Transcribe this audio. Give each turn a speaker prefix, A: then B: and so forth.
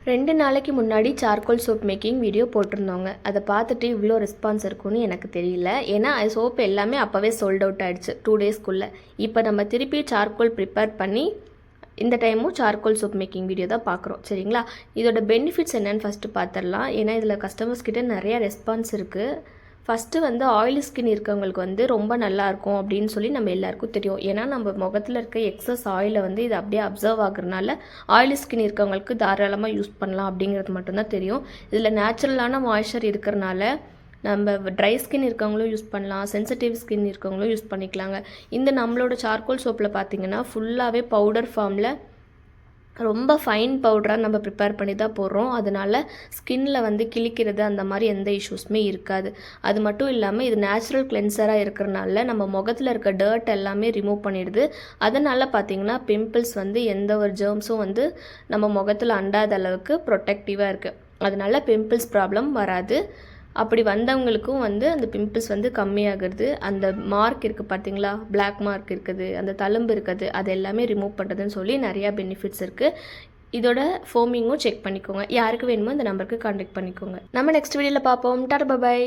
A: 2 நாளைக்கு முன்னாடி charcoal soap making video போட்டிருந்தோங்க. அதை பார்த்துட்டு இவ்வளோ ரெஸ்பான்ஸ் இருக்கும்னு எனக்கு தெரியல. ஏன்னா சோப் எல்லாமே அப்போவே சோல்ட் அவுட் ஆகிடுச்சு 2 டேஸ்க்குள்ளே. இப்போ நம்ம திருப்பி சார்கோல் ப்ரிப்பேர் பண்ணி இந்த டைமும் சார்கோல் சோப் மேக்கிங் வீடியோ தான் பார்க்குறோம். சரிங்களா? இதோட பெனிஃபிட்ஸ் என்னென்னு ஃபஸ்ட்டு பார்த்துடலாம். ஏன்னா இதில் கஸ்டமர்ஸ் கிட்ட நிறைய ரெஸ்பான்ஸ் இருக்குது. ஃபஸ்ட்டு ஆயிலி ஸ்கின் இருக்கவங்களுக்கு ரொம்ப நல்லாயிருக்கும் அப்படின்னு சொல்லி நம்ம எல்லாருக்கும் தெரியும். ஏன்னா நம்ம முகத்தில் இருக்க எக்ஸஸ் ஆயிலை இது அப்படியே அப்சர்வ் ஆகுறதுனால ஆயிலி ஸ்கின் இருக்கவங்களுக்கு தாராளமாக யூஸ் பண்ணலாம் அப்படிங்கிறது மட்டும்தான் தெரியும். இதில் நேச்சுரலான மாய்ஸ்சர் இருக்கிறனால நம்ம ட்ரை ஸ்கின் இருக்கவங்களும் யூஸ் பண்ணலாம், சென்சிட்டிவ் ஸ்கின் இருக்கவங்களும் யூஸ் பண்ணிக்கலாங்க. இந்த நம்மளோட சார்கோல் சோப்பில் பார்த்திங்கன்னா ஃபுல்லாகவே பவுடர் ஃபார்மில் ரொம்ப ஃபைன் பவுடராக நம்ம ப்ரிப்பேர் பண்ணி தான் போடுறோம். அதனால் ஸ்கின்னில் கிழிக்கிறது அந்த மாதிரி எந்த இஷ்யூஸுமே இருக்காது. அது மட்டும் இல்லாமல் இது நேச்சுரல் கிளென்சராக இருக்கிறனால நம்ம முகத்தில் இருக்க டர்ட் எல்லாமே ரிமூவ் பண்ணிடுது. அதனால் பார்த்திங்கன்னா பிம்பிள்ஸ் எந்த ஒரு ஜெர்ம்ஸும் நம்ம முகத்தில் அண்டாத அளவுக்கு ப்ரொடெக்டிவாக இருக்குது. அதனால் பிம்பிள்ஸ் ப்ராப்ளம் வராது. அப்படி வந்தவங்களுக்கும் அந்த பிம்பிள்ஸ் கம்மியாகிறது. அந்த மார்க் இருக்குது பார்த்தீங்களா, பிளாக் மார்க் இருக்குது, அந்த தழும்பு இருக்குது, அது எல்லாமே ரிமூவ் பண்ணுறதுன்னு சொல்லி நிறையா பெனிஃபிட்ஸ் இருக்குது. இதோட ஃபோமிங்கும் செக் பண்ணிக்கோங்க. யாருக்கு வேணுமோ இந்த நம்பருக்கு கான்டாக்ட் பண்ணிக்கோங்க. நம்ம நெக்ஸ்ட் வீடியோவில் பார்ப்போம். Tata bye.